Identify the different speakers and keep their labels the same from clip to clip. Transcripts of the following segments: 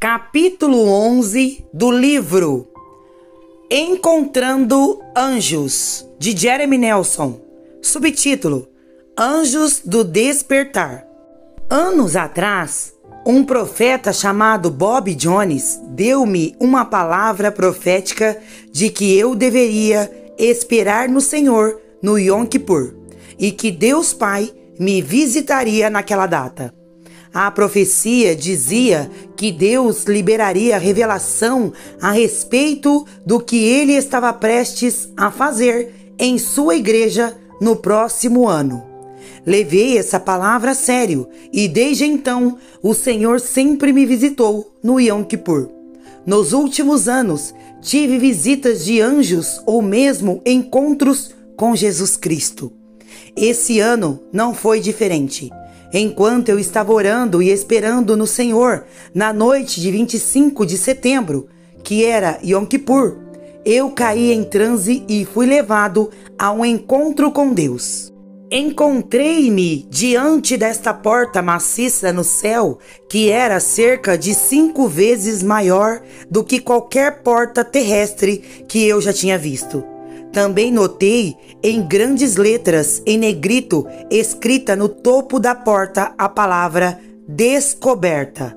Speaker 1: Capítulo 11 do livro Encontrando Anjos, de Jeremy Nelson. Subtítulo: Anjos do Despertar. Anos atrás, um profeta chamado Bob Jones deu-me uma palavra profética de que eu deveria esperar no Senhor no Yom Kippur e que Deus Pai me visitaria naquela data. A profecia dizia que Deus liberaria revelação a respeito do que ele estava prestes a fazer em sua igreja no próximo ano. Levei essa palavra a sério e desde então o Senhor sempre me visitou no Yom Kippur. Nos últimos anos tive visitas de anjos ou mesmo encontros com Jesus Cristo. Esse ano não foi diferente. Enquanto eu estava orando e esperando no Senhor, na noite de 25 de setembro, que era Yom Kippur, eu caí em transe e fui levado a um encontro com Deus. Encontrei-me diante desta porta maciça no céu, que era cerca de 5 vezes maior do que qualquer porta terrestre que eu já tinha visto. Também notei em grandes letras em negrito escrita no topo da porta a palavra descoberta.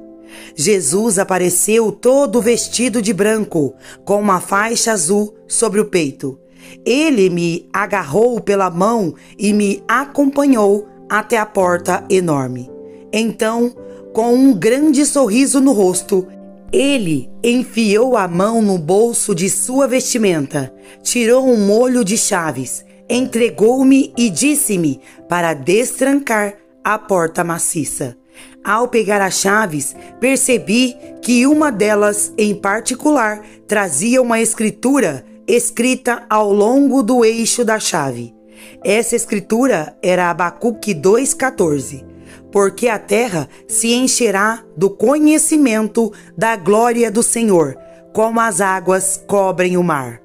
Speaker 1: Jesus apareceu todo vestido de branco, com uma faixa azul sobre o peito. Ele me agarrou pela mão e me acompanhou até a porta enorme. Então, com um grande sorriso no rosto, ele enfiou a mão no bolso de sua vestimenta, tirou um molho de chaves, entregou-me e disse-me para destrancar a porta maciça. Ao pegar as chaves, percebi que uma delas, em particular, trazia uma escritura escrita ao longo do eixo da chave. Essa escritura era Abacuque 2,14. Porque a terra se encherá do conhecimento da glória do Senhor, como as águas cobrem o mar.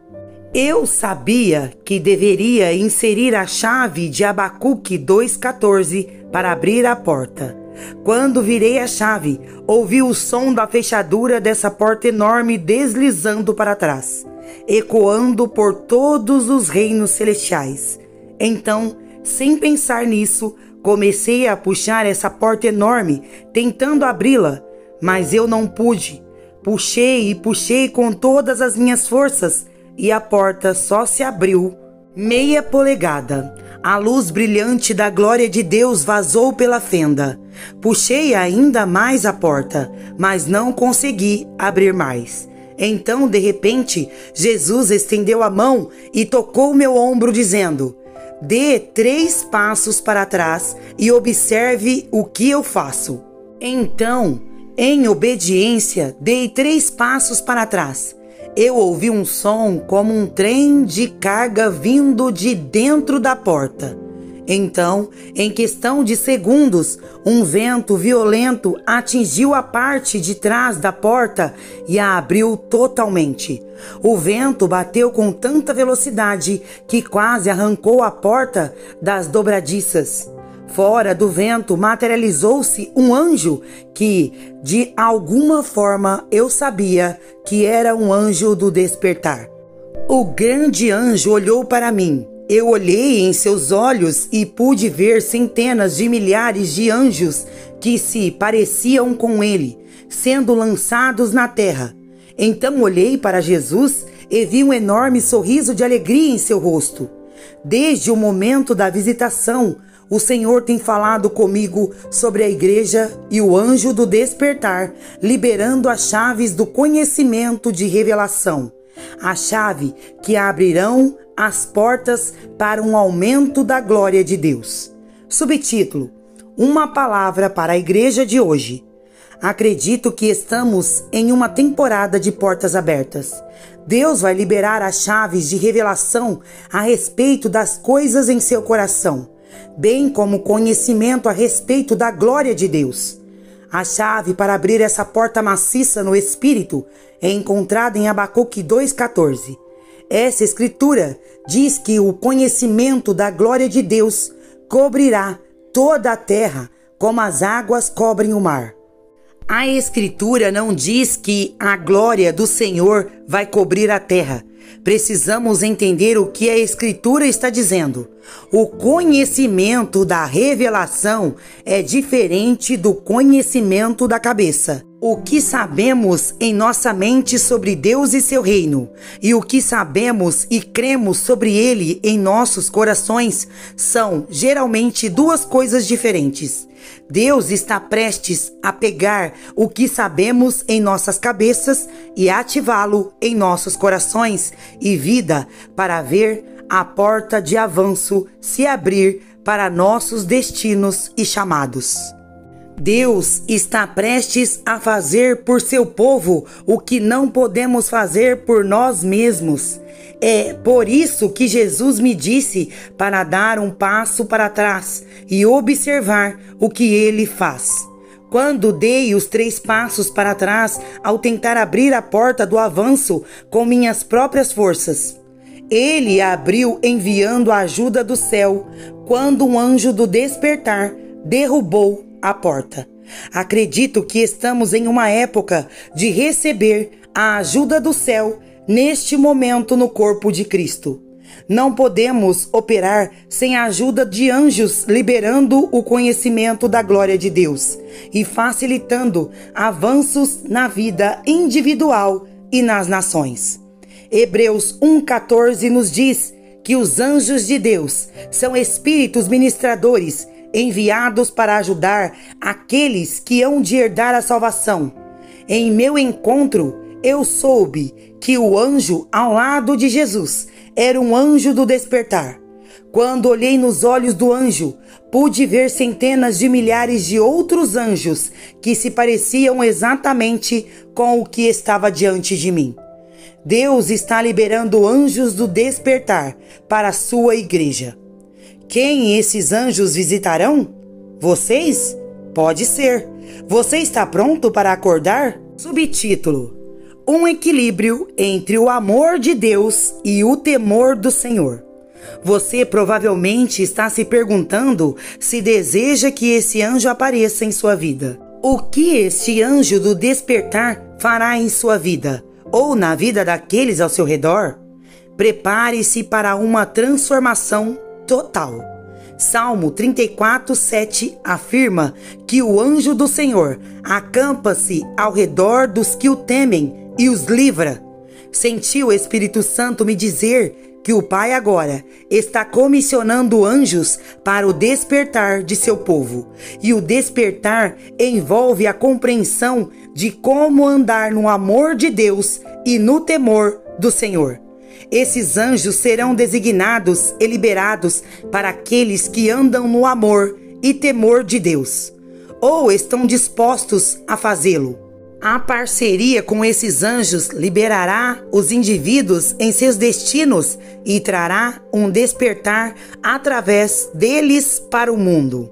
Speaker 1: Eu sabia que deveria inserir a chave de Abacuque 2,14 para abrir a porta. Quando virei a chave, ouvi o som da fechadura dessa porta enorme deslizando para trás, ecoando por todos os reinos celestiais. Então, sem pensar nisso, comecei a puxar essa porta enorme, tentando abri-la, mas eu não pude. Puxei e puxei com todas as minhas forças e a porta só se abriu meia polegada. A luz brilhante da glória de Deus vazou pela fenda. Puxei ainda mais a porta, mas não consegui abrir mais. Então, de repente, Jesus estendeu a mão e tocou meu ombro, dizendo: "Dê 3 passos para trás e observe o que eu faço." Então, em obediência, dei 3 passos para trás. Eu ouvi um som como um trem de carga vindo de dentro da porta. Então, em questão de segundos, um vento violento atingiu a parte de trás da porta e a abriu totalmente. O vento bateu com tanta velocidade que quase arrancou a porta das dobradiças. Fora do vento materializou-se um anjo que, de alguma forma, eu sabia que era um anjo do despertar. O grande anjo olhou para mim. Eu olhei em seus olhos e pude ver centenas de milhares de anjos que se pareciam com ele, sendo lançados na terra. Então olhei para Jesus e vi um enorme sorriso de alegria em seu rosto. Desde o momento da visitação, o Senhor tem falado comigo sobre a igreja e o anjo do despertar, liberando as chaves do conhecimento de revelação. A chave que abrirão as portas para um aumento da glória de Deus. Subtítulo: Uma palavra para a igreja de hoje. Acredito que estamos em uma temporada de portas abertas. Deus vai liberar as chaves de revelação a respeito das coisas em seu coração, bem como conhecimento a respeito da glória de Deus. A chave para abrir essa porta maciça no Espírito é encontrada em Abacuque 2,14. Essa escritura diz que o conhecimento da glória de Deus cobrirá toda a terra, como as águas cobrem o mar. A Escritura não diz que a glória do Senhor vai cobrir a terra. Precisamos entender o que a Escritura está dizendo. O conhecimento da revelação é diferente do conhecimento da cabeça. O que sabemos em nossa mente sobre Deus e seu reino, e o que sabemos e cremos sobre ele em nossos corações, são geralmente duas coisas diferentes. Deus está prestes a pegar o que sabemos em nossas cabeças e ativá-lo em nossos corações e vida para ver a porta de avanço se abrir para nossos destinos e chamados. Deus está prestes a fazer por seu povo o que não podemos fazer por nós mesmos. É por isso que Jesus me disse para dar um passo para trás e observar o que ele faz. Quando dei os 3 passos para trás ao tentar abrir a porta do avanço com minhas próprias forças, ele abriu enviando a ajuda do céu quando um anjo do despertar derrubou a porta. Acredito que estamos em uma época de receber a ajuda do céu neste momento no corpo de Cristo. Não podemos operar sem a ajuda de anjos liberando o conhecimento da glória de Deus e facilitando avanços na vida individual e nas nações. Hebreus 1,14 nos diz que os anjos de Deus são espíritos ministradores enviados para ajudar aqueles que hão de herdar a salvação. Em meu encontro, eu soube que o anjo ao lado de Jesus era um anjo do despertar. Quando olhei nos olhos do anjo, pude ver centenas de milhares de outros anjos que se pareciam exatamente com o que estava diante de mim. Deus está liberando anjos do despertar para a sua igreja. Quem esses anjos visitarão? Vocês? Pode ser. Você está pronto para acordar? Subtítulo: Um equilíbrio entre o amor de Deus e o temor do Senhor. Você provavelmente está se perguntando se deseja que esse anjo apareça em sua vida. O que este anjo do despertar fará em sua vida, ou na vida daqueles ao seu redor? Prepare-se para uma transformação total. Salmo 34:7 afirma que o anjo do Senhor acampa-se ao redor dos que o temem e os livra. Senti o Espírito Santo me dizer que o Pai agora está comissionando anjos para o despertar de seu povo. E o despertar envolve a compreensão de como andar no amor de Deus e no temor do Senhor. Esses anjos serão designados e liberados para aqueles que andam no amor e temor de Deus, ou estão dispostos a fazê-lo. A parceria com esses anjos liberará os indivíduos em seus destinos e trará um despertar através deles para o mundo.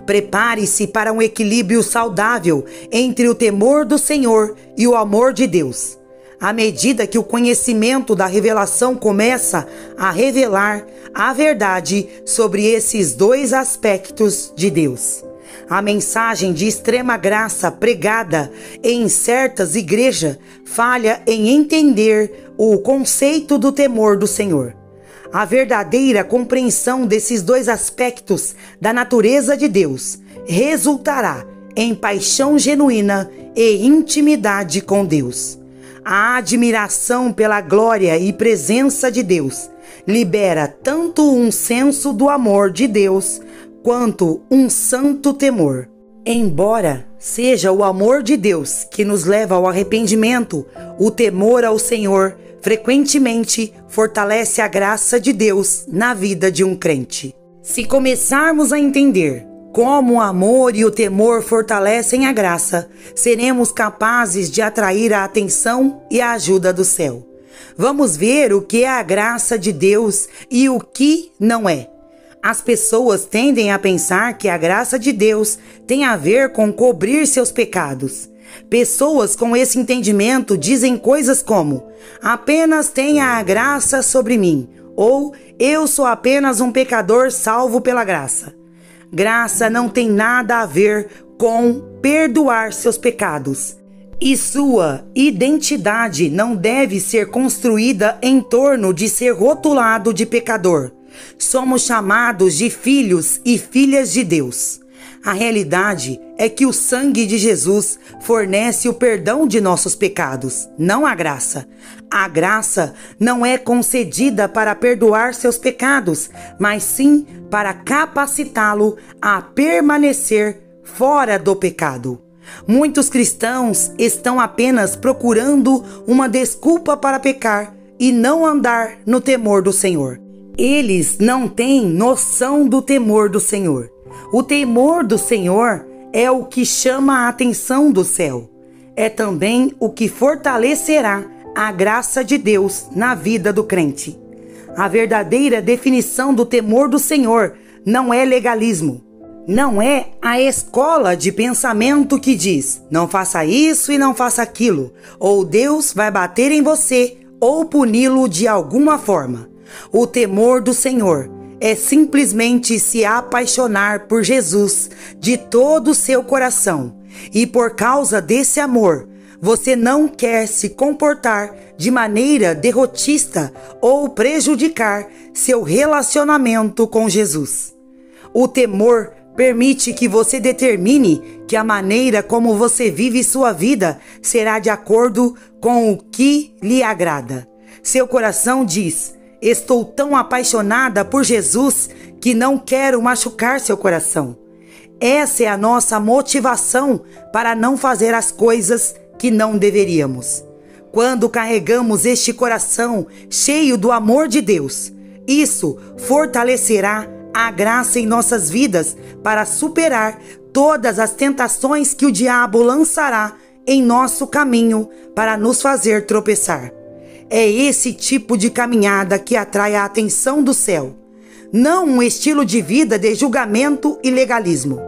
Speaker 1: Prepare-se para um equilíbrio saudável entre o temor do Senhor e o amor de Deus. À medida que o conhecimento da revelação começa a revelar a verdade sobre esses 2 aspectos de Deus. A mensagem de extrema graça pregada em certas igrejas falha em entender o conceito do temor do Senhor. A verdadeira compreensão desses 2 aspectos da natureza de Deus resultará em paixão genuína e intimidade com Deus. A admiração pela glória e presença de Deus libera tanto um senso do amor de Deus quanto um santo temor. Embora seja o amor de Deus que nos leva ao arrependimento, o temor ao Senhor frequentemente fortalece a graça de Deus na vida de um crente. Se começarmos a entender como o amor e o temor fortalecem a graça, seremos capazes de atrair a atenção e a ajuda do céu. Vamos ver o que é a graça de Deus e o que não é. As pessoas tendem a pensar que a graça de Deus tem a ver com cobrir seus pecados. Pessoas com esse entendimento dizem coisas como: apenas tenha a graça sobre mim, ou eu sou apenas um pecador salvo pela graça. Graça não tem nada a ver com perdoar seus pecados. E sua identidade não deve ser construída em torno de ser rotulado de pecador. Somos chamados de filhos e filhas de Deus. A realidade é que o sangue de Jesus fornece o perdão de nossos pecados, não a graça. A graça não é concedida para perdoar seus pecados, mas sim para capacitá-lo a permanecer fora do pecado. Muitos cristãos estão apenas procurando uma desculpa para pecar e não andar no temor do Senhor. Eles não têm noção do temor do Senhor. O temor do Senhor é o que chama a atenção do céu. É também o que fortalecerá a graça de Deus na vida do crente. A verdadeira definição do temor do Senhor não é legalismo. Não é a escola de pensamento que diz: não faça isso e não faça aquilo, ou Deus vai bater em você ou puni-lo de alguma forma. O temor do Senhor é simplesmente se apaixonar por Jesus de todo o seu coração. E por causa desse amor, você não quer se comportar de maneira derrotista ou prejudicar seu relacionamento com Jesus. O temor permite que você determine que a maneira como você vive sua vida será de acordo com o que lhe agrada. Seu coração diz: estou tão apaixonada por Jesus que não quero machucar seu coração. Essa é a nossa motivação para não fazer as coisas que não deveríamos. Quando carregamos este coração cheio do amor de Deus, isso fortalecerá a graça em nossas vidas para superar todas as tentações que o diabo lançará em nosso caminho para nos fazer tropeçar. É esse tipo de caminhada que atrai a atenção do céu, não um estilo de vida de julgamento e legalismo.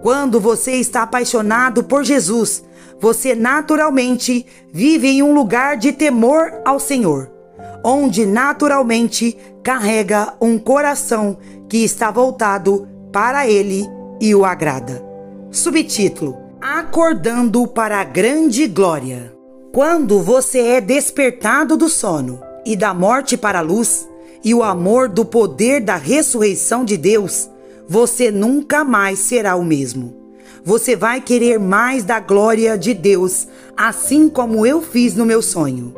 Speaker 1: Quando você está apaixonado por Jesus, você naturalmente vive em um lugar de temor ao Senhor, onde naturalmente carrega um coração que está voltado para Ele e o agrada. Subtítulo: Acordando para a grande glória. Quando você é despertado do sono e da morte para a luz, e o amor do poder da ressurreição de Deus, você nunca mais será o mesmo. Você vai querer mais da glória de Deus, assim como eu fiz no meu sonho.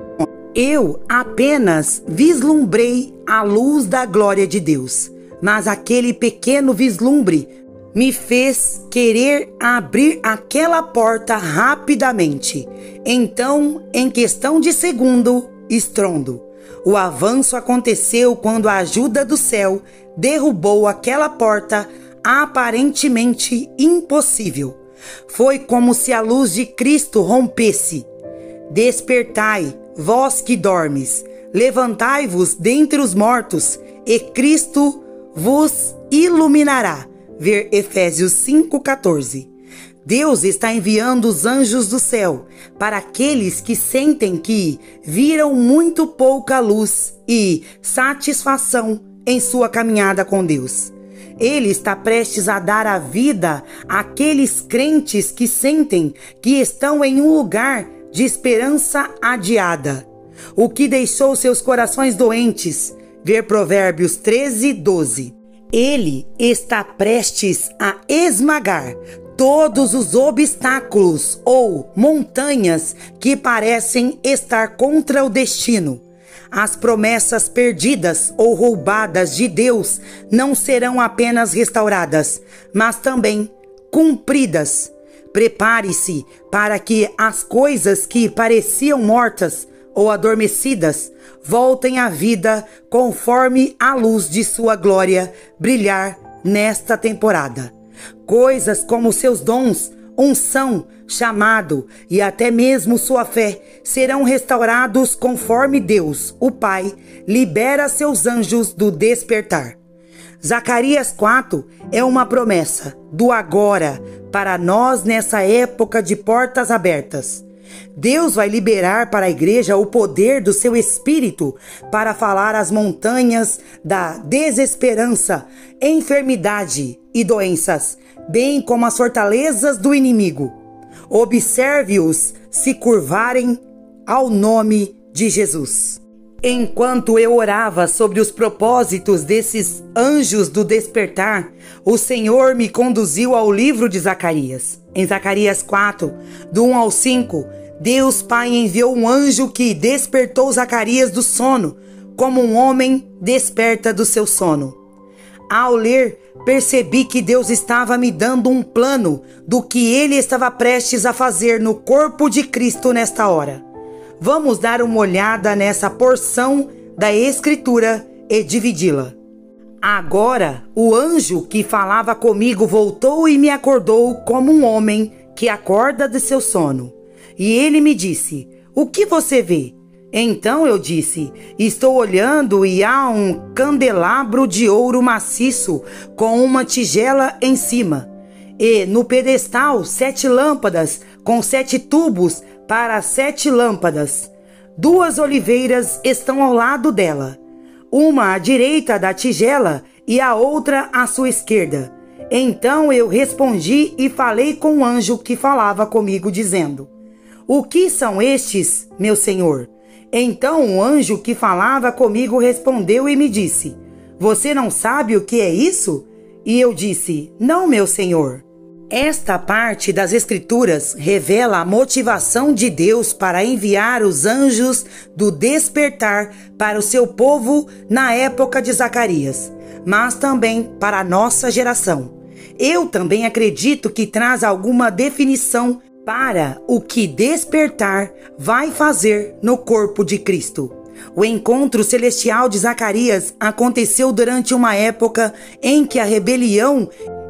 Speaker 1: Eu apenas vislumbrei a luz da glória de Deus, mas aquele pequeno vislumbre me fez querer abrir aquela porta rapidamente. Então, em questão de segundo, estrondo. O avanço aconteceu quando a ajuda do céu derrubou aquela porta aparentemente impossível. Foi como se a luz de Cristo rompesse. Despertai, vós que dormes, levantai-vos dentre os mortos, e Cristo vos iluminará. Ver Efésios 5,14. Deus está enviando os anjos do céu para aqueles que sentem que viram muito pouca luz e satisfação em sua caminhada com Deus. Ele está prestes a dar a vida àqueles crentes que sentem que estão em um lugar de esperança adiada, o que deixou seus corações doentes. Ver Provérbios 13:12. Ele está prestes a esmagar todos os obstáculos ou montanhas que parecem estar contra o destino. As promessas perdidas ou roubadas de Deus não serão apenas restauradas, mas também cumpridas. Prepare-se para que as coisas que pareciam mortas ou adormecidas voltem à vida conforme a luz de sua glória brilhar nesta temporada. Coisas como seus dons, unção, chamado e até mesmo sua fé serão restaurados conforme Deus, o Pai, libera seus anjos do despertar. Zacarias 4 é uma promessa do agora para nós nessa época de portas abertas. Deus vai liberar para a igreja o poder do seu Espírito para falar às montanhas da desesperança, enfermidade e doenças. bem como as fortalezas do inimigo. Observe-os se curvarem ao nome de Jesus. Enquanto eu orava sobre os propósitos desses anjos do despertar, o Senhor me conduziu ao livro de Zacarias. Em Zacarias 4, do 1 ao 5, Deus Pai enviou um anjo que despertou Zacarias do sono, como um homem desperta do seu sono. Ao ler, percebi que Deus estava me dando um plano do que Ele estava prestes a fazer no corpo de Cristo nesta hora. Vamos dar uma olhada nessa porção da Escritura e dividi-la. Agora, o anjo que falava comigo voltou e me acordou como um homem que acorda de seu sono. E ele me disse: "O que você vê?" Então eu disse: "Estou olhando e há um candelabro de ouro maciço com uma tigela em cima. E no pedestal 7 lâmpadas com 7 tubos para 7 lâmpadas. 2 oliveiras estão ao lado dela, uma à direita da tigela e a outra à sua esquerda." Então eu respondi e falei com o anjo que falava comigo, dizendo: "O que são estes, meu senhor?" Então o anjo que falava comigo respondeu e me disse: "Você não sabe o que é isso?" E eu disse: "Não, meu senhor." Esta parte das Escrituras revela a motivação de Deus para enviar os anjos do despertar para o seu povo na época de Zacarias, mas também para a nossa geração. Eu também acredito que traz alguma definição para o que despertar vai fazer no corpo de Cristo. O encontro celestial de Zacarias aconteceu durante uma época em que a rebelião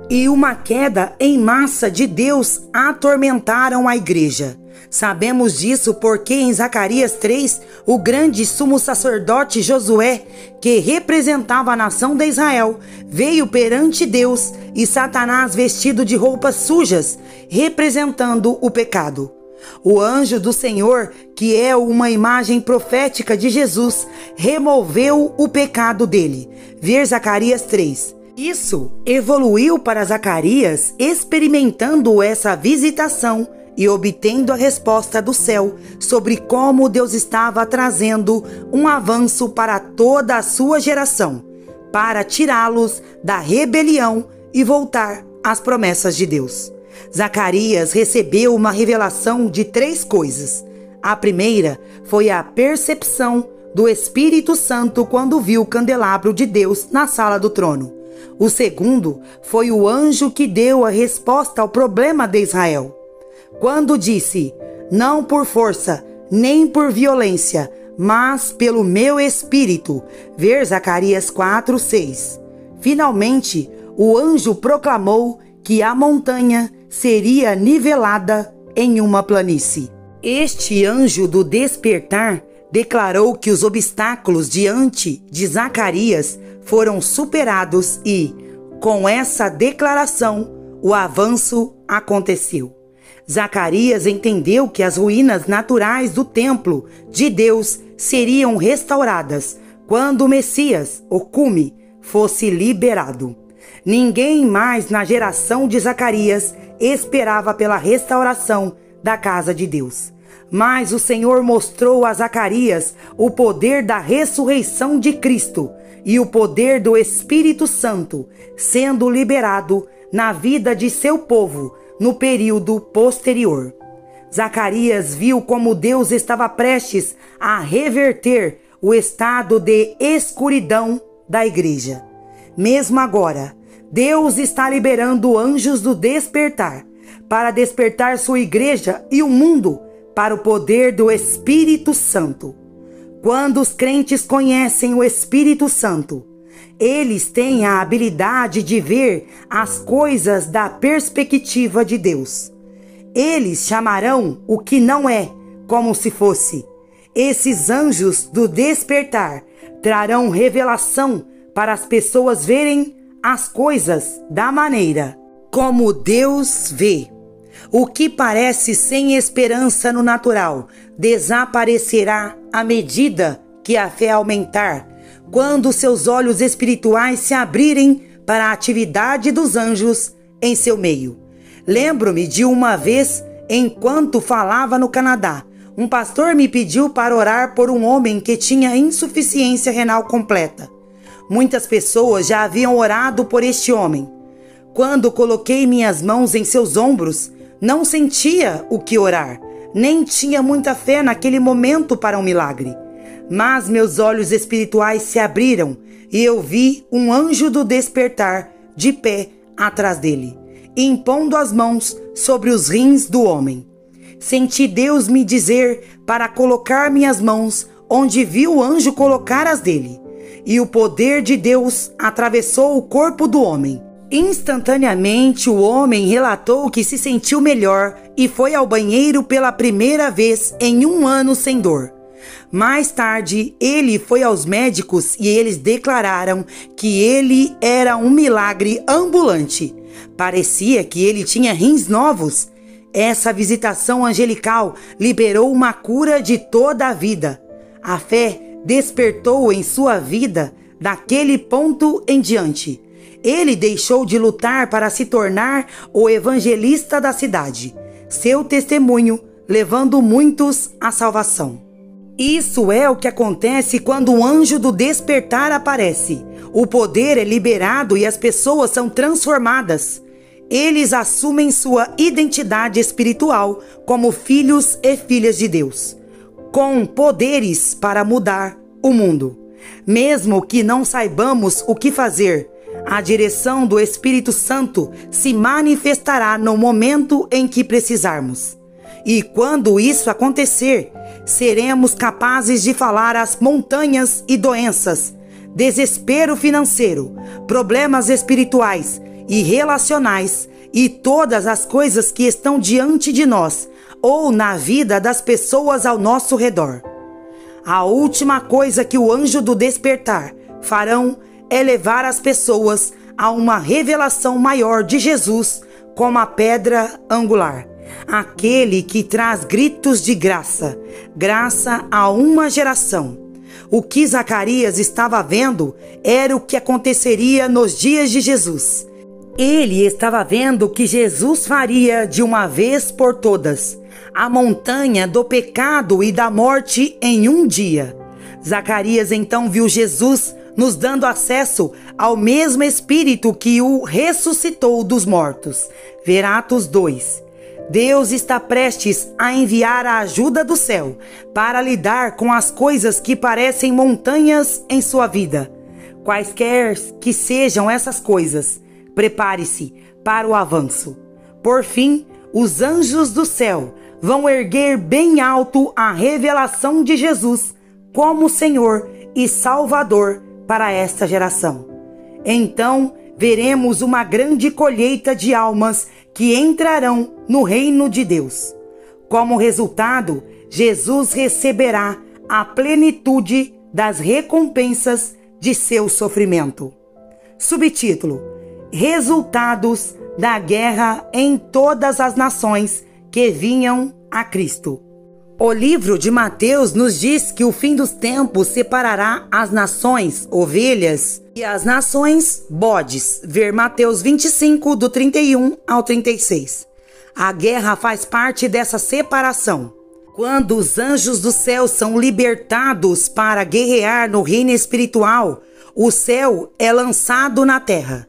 Speaker 1: e uma queda em massa de Deus atormentaram a igreja. Sabemos disso porque em Zacarias 3, o grande sumo sacerdote Josué, que representava a nação de Israel, veio perante Deus e Satanás vestido de roupas sujas, representando o pecado. O anjo do Senhor, que é uma imagem profética de Jesus, removeu o pecado dele. Ver Zacarias 3. Isso evoluiu para Zacarias experimentando essa visitação e obtendo a resposta do céu sobre como Deus estava trazendo um avanço para toda a sua geração, para tirá-los da rebelião e voltar às promessas de Deus. Zacarias recebeu uma revelação de 3 coisas. A primeira foi a percepção do Espírito Santo quando viu o candelabro de Deus na sala do trono. O segundo foi o anjo que deu a resposta ao problema de Israel, quando disse: "Não por força, nem por violência, mas pelo meu espírito." Ver Zacarias 4, 6. Finalmente, o anjo proclamou que a montanha seria nivelada em uma planície. Este anjo do despertar declarou que os obstáculos diante de Zacarias foram superados e, com essa declaração, o avanço aconteceu. Zacarias entendeu que as ruínas naturais do templo de Deus seriam restauradas quando o Messias, o cume, fosse liberado. Ninguém mais na geração de Zacarias esperava pela restauração da casa de Deus. Mas o Senhor mostrou a Zacarias o poder da ressurreição de Cristo e o poder do Espírito Santo sendo liberado na vida de seu povo no período posterior. Zacarias viu como Deus estava prestes a reverter o estado de escuridão da igreja. Mesmo agora, Deus está liberando anjos do despertar para despertar sua igreja e o mundo para o poder do Espírito Santo. Quando os crentes conhecem o Espírito Santo, eles têm a habilidade de ver as coisas da perspectiva de Deus. Eles chamarão o que não é como se fosse. Esses anjos do despertar trarão revelação para as pessoas verem as coisas da maneira como Deus vê. O que parece sem esperança no natural desaparecerá à medida que a fé aumentar, quando seus olhos espirituais se abrirem para a atividade dos anjos em seu meio. Lembro-me de uma vez, enquanto falava no Canadá, um pastor me pediu para orar por um homem que tinha insuficiência renal completa. Muitas pessoas já haviam orado por este homem. Quando coloquei minhas mãos em seus ombros, não sentia o que orar, nem tinha muita fé naquele momento para um milagre. Mas meus olhos espirituais se abriram e eu vi um anjo do despertar de pé atrás dele, impondo as mãos sobre os rins do homem. Senti Deus me dizer para colocar minhas mãos onde vi o anjo colocar as dele, e o poder de Deus atravessou o corpo do homem. Instantaneamente o homem relatou que se sentiu melhor e foi ao banheiro pela primeira vez em 1 ano sem dor. Mais tarde, ele foi aos médicos e eles declararam que ele era um milagre ambulante. Parecia que ele tinha rins novos. Essa visitação angelical liberou uma cura de toda a vida. A fé despertou em sua vida daquele ponto em diante. Ele deixou de lutar para se tornar o evangelista da cidade. Seu testemunho levando muitos à salvação. Isso é o que acontece quando o anjo do despertar aparece. O poder é liberado e as pessoas são transformadas. Eles assumem sua identidade espiritual como filhos e filhas de Deus, com poderes para mudar o mundo. Mesmo que não saibamos o que fazer, a direção do Espírito Santo se manifestará no momento em que precisarmos. E quando isso acontecer, seremos capazes de falar às montanhas e doenças, desespero financeiro, problemas espirituais e relacionais e todas as coisas que estão diante de nós ou na vida das pessoas ao nosso redor. A última coisa que o anjo do despertar farão é levar as pessoas a uma revelação maior de Jesus como a pedra angular, aquele que traz gritos de graça, graça a uma geração. O que Zacarias estava vendo era o que aconteceria nos dias de Jesus. Ele estava vendo o que Jesus faria de uma vez por todas, a montanha do pecado e da morte em um dia. Zacarias então viu Jesus nos dando acesso ao mesmo Espírito que o ressuscitou dos mortos. Ver Atos 2. Deus está prestes a enviar a ajuda do céu para lidar com as coisas que parecem montanhas em sua vida. Quaisquer que sejam essas coisas, prepare-se para o avanço. Por fim, os anjos do céu vão erguer bem alto a revelação de Jesus como Senhor e Salvador para esta geração. Então, veremos uma grande colheita de almas que entrarão no reino de Deus. Como resultado, Jesus receberá a plenitude das recompensas de seu sofrimento. Subtítulo: Resultados da guerra em todas as nações que vinham a Cristo. O livro de Mateus nos diz que o fim dos tempos separará as nações, ovelhas, e as nações, bodes. Ver Mateus 25, do 31 ao 36. A guerra faz parte dessa separação. Quando os anjos do céu são libertados para guerrear no reino espiritual, o céu é lançado na terra.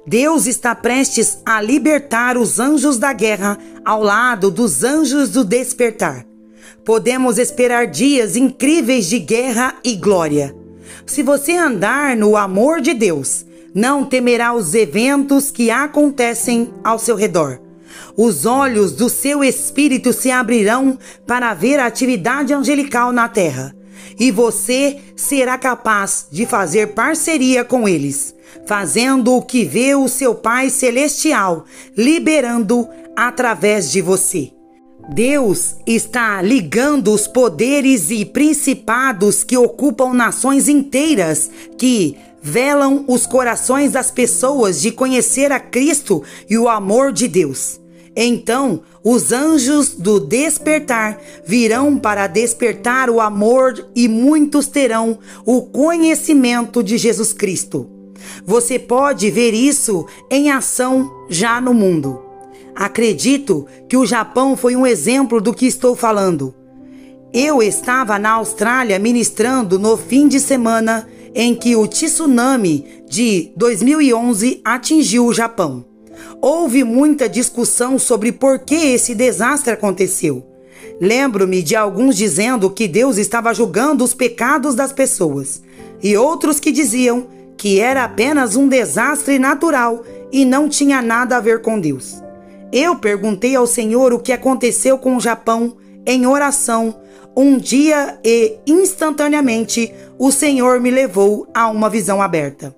Speaker 1: Deus está prestes a libertar os anjos da guerra ao lado dos anjos do despertar. Podemos esperar dias incríveis de guerra e glória. Se você andar no amor de Deus, não temerá os eventos que acontecem ao seu redor. Os olhos do seu espírito se abrirão para ver a atividade angelical na terra. E você será capaz de fazer parceria com eles, fazendo o que vê o seu Pai Celestial, liberando através de você. Deus está ligando os poderes e principados que ocupam nações inteiras, que velam os corações das pessoas de conhecer a Cristo e o amor de Deus. Então, os anjos do despertar virão para despertar o amor e muitos terão o conhecimento de Jesus Cristo. Você pode ver isso em ação já no mundo. Acredito que o Japão foi um exemplo do que estou falando. Eu estava na Austrália ministrando no fim de semana em que o tsunami de 2011 atingiu o Japão. Houve muita discussão sobre por que esse desastre aconteceu. Lembro-me de alguns dizendo que Deus estava julgando os pecados das pessoas, e outros que diziam que era apenas um desastre natural e não tinha nada a ver com Deus. Eu perguntei ao Senhor o que aconteceu com o Japão em oração um dia e, instantaneamente, o Senhor me levou a uma visão aberta.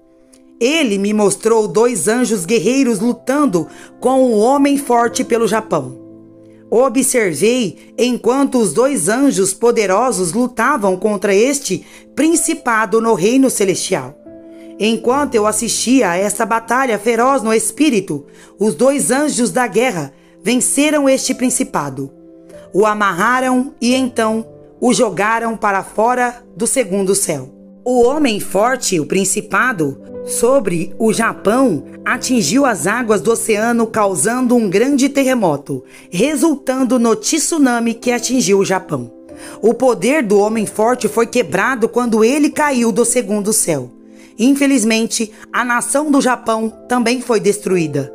Speaker 1: Ele me mostrou 2 anjos guerreiros lutando com um homem forte pelo Japão. Observei enquanto os 2 anjos poderosos lutavam contra este principado no reino celestial. Enquanto eu assistia a essa batalha feroz no espírito, os 2 anjos da guerra venceram este principado. O amarraram e então o jogaram para fora do segundo céu. O homem forte, o principado, sobre o Japão, atingiu as águas do oceano, causando um grande terremoto, resultando no tsunami que atingiu o Japão. O poder do homem forte foi quebrado quando ele caiu do segundo céu. Infelizmente, a nação do Japão também foi destruída.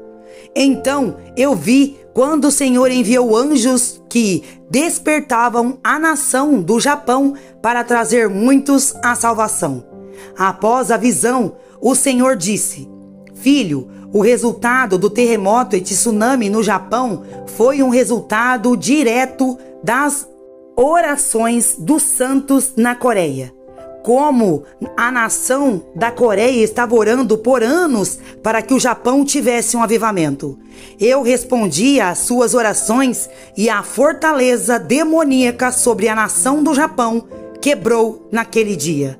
Speaker 1: Então eu vi quando o Senhor enviou anjos que despertavam a nação do Japão para trazer muitos à salvação. Após a visão, o Senhor disse: Filho, o resultado do terremoto e tsunami no Japão foi um resultado direto das orações dos santos na Coreia. Como a nação da Coreia estava orando por anos para que o Japão tivesse um avivamento. Eu respondi às suas orações e a fortaleza demoníaca sobre a nação do Japão quebrou naquele dia.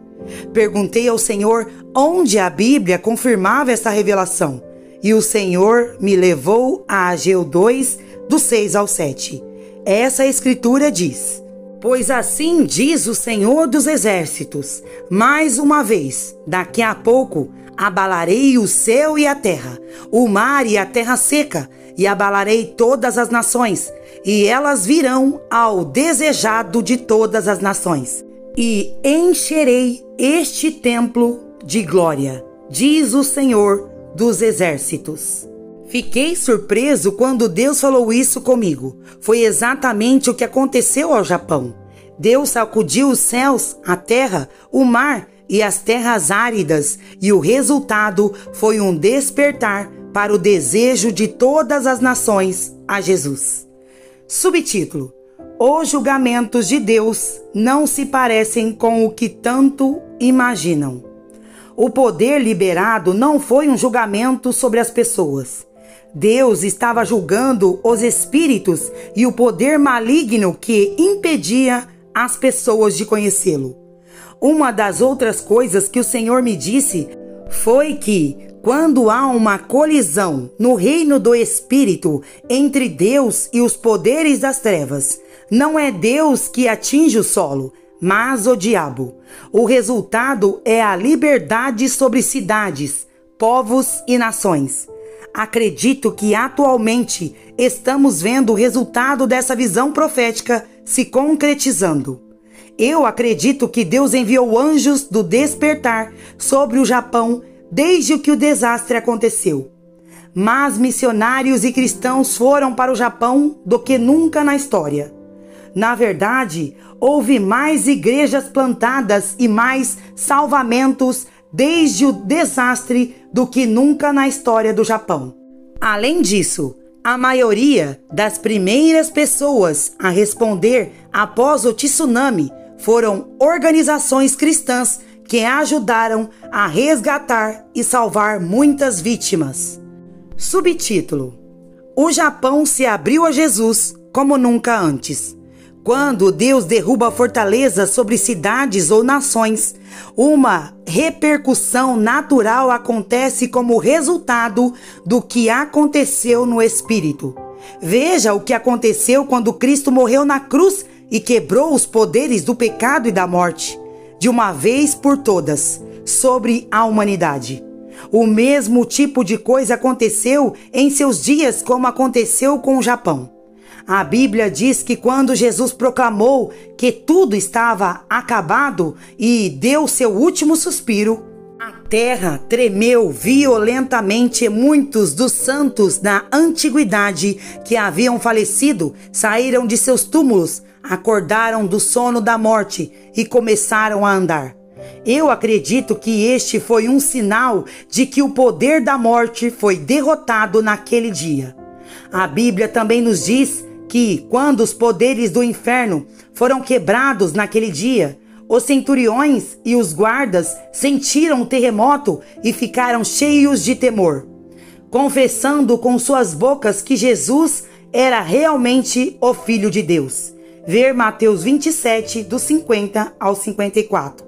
Speaker 1: Perguntei ao Senhor onde a Bíblia confirmava essa revelação. E o Senhor me levou a Ageu 2, do 6 ao 7. Essa escritura diz: Pois assim diz o Senhor dos Exércitos, mais uma vez, daqui a pouco, abalarei o céu e a terra, o mar e a terra seca, e abalarei todas as nações, e elas virão ao desejado de todas as nações. E encherei este templo de glória, diz o Senhor dos Exércitos. Fiquei surpreso quando Deus falou isso comigo. Foi exatamente o que aconteceu ao Japão. Deus sacudiu os céus, a terra, o mar e as terras áridas, e o resultado foi um despertar para o desejo de todas as nações a Jesus. Subtítulo: Os julgamentos de Deus não se parecem com o que tanto imaginam. O poder liberado não foi um julgamento sobre as pessoas. Deus estava julgando os espíritos e o poder maligno que impedia as pessoas de conhecê-lo. Uma das outras coisas que o Senhor me disse foi que, quando há uma colisão no reino do espírito entre Deus e os poderes das trevas, não é Deus que atinge o solo, mas o diabo. O resultado é a liberdade sobre cidades, povos e nações. Acredito que atualmente estamos vendo o resultado dessa visão profética se concretizando. Eu acredito que Deus enviou anjos do despertar sobre o Japão desde que o desastre aconteceu. Mais missionários e cristãos foram para o Japão do que nunca na história. Na verdade, houve mais igrejas plantadas e mais salvamentos desde o desastre do que nunca na história do Japão. Além disso, a maioria das primeiras pessoas a responder após o tsunami foram organizações cristãs que ajudaram a resgatar e salvar muitas vítimas. Subtítulo: O Japão se abriu a Jesus como nunca antes. Quando Deus derruba fortalezas sobre cidades ou nações, uma repercussão natural acontece como resultado do que aconteceu no espírito. Veja o que aconteceu quando Cristo morreu na cruz e quebrou os poderes do pecado e da morte, de uma vez por todas, sobre a humanidade. O mesmo tipo de coisa aconteceu em seus dias como aconteceu com o Japão. A Bíblia diz que quando Jesus proclamou que tudo estava acabado e deu seu último suspiro, a terra tremeu violentamente e muitos dos santos da antiguidade que haviam falecido saíram de seus túmulos, acordaram do sono da morte e começaram a andar. Eu acredito que este foi um sinal de que o poder da morte foi derrotado naquele dia. A Bíblia também nos diz que, quando os poderes do inferno foram quebrados naquele dia, os centuriões e os guardas sentiram o terremoto e ficaram cheios de temor, confessando com suas bocas que Jesus era realmente o Filho de Deus. Ver Mateus 27, dos 50 ao 54.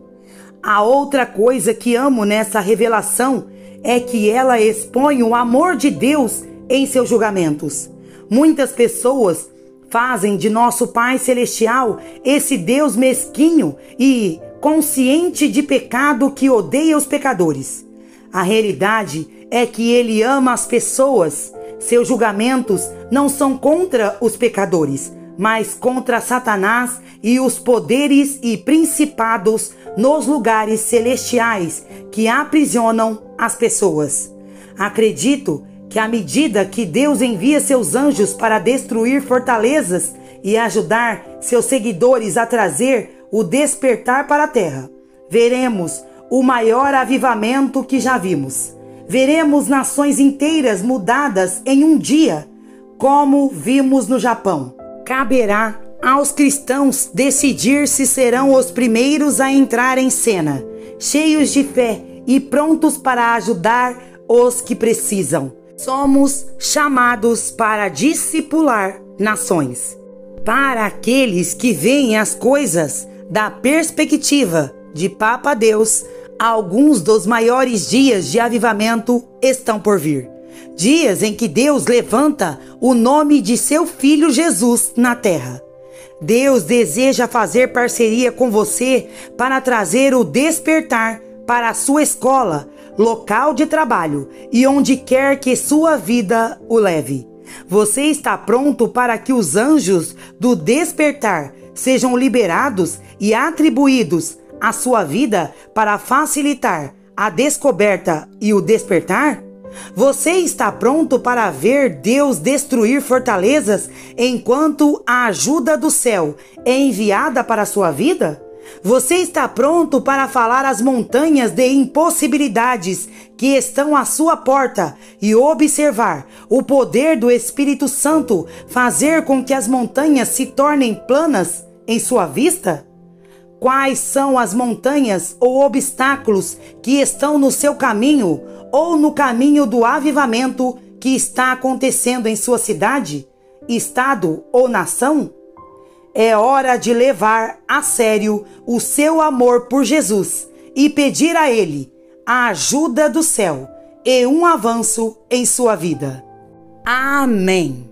Speaker 1: A outra coisa que amo nessa revelação é que ela expõe o amor de Deus em seus julgamentos. Muitas pessoas fazem de nosso Pai Celestial esse Deus mesquinho e consciente de pecado que odeia os pecadores. A realidade é que Ele ama as pessoas. Seus julgamentos não são contra os pecadores, mas contra Satanás e os poderes e principados nos lugares celestiais que aprisionam as pessoas. Acredito que à medida que Deus envia seus anjos para destruir fortalezas e ajudar seus seguidores a trazer o despertar para a terra, veremos o maior avivamento que já vimos. Veremos nações inteiras mudadas em um dia, como vimos no Japão. Caberá aos cristãos decidir se serão os primeiros a entrar em cena, cheios de fé e prontos para ajudar os que precisam. Somos chamados para discipular nações. Para aqueles que veem as coisas da perspectiva de Papa Deus, alguns dos maiores dias de avivamento estão por vir. Dias em que Deus levanta o nome de seu Filho Jesus na terra. Deus deseja fazer parceria com você para trazer o despertar para a sua escola, local de trabalho e onde quer que sua vida o leve. Você está pronto para que os anjos do despertar sejam liberados e atribuídos à sua vida para facilitar a descoberta e o despertar? Você está pronto para ver Deus destruir fortalezas enquanto a ajuda do céu é enviada para a sua vida? Você está pronto para falar às montanhas de impossibilidades que estão à sua porta e observar o poder do Espírito Santo fazer com que as montanhas se tornem planas em sua vista? Quais são as montanhas ou obstáculos que estão no seu caminho ou no caminho do avivamento que está acontecendo em sua cidade, estado ou nação? É hora de levar a sério o seu amor por Jesus e pedir a Ele a ajuda do céu e um avanço em sua vida. Amém.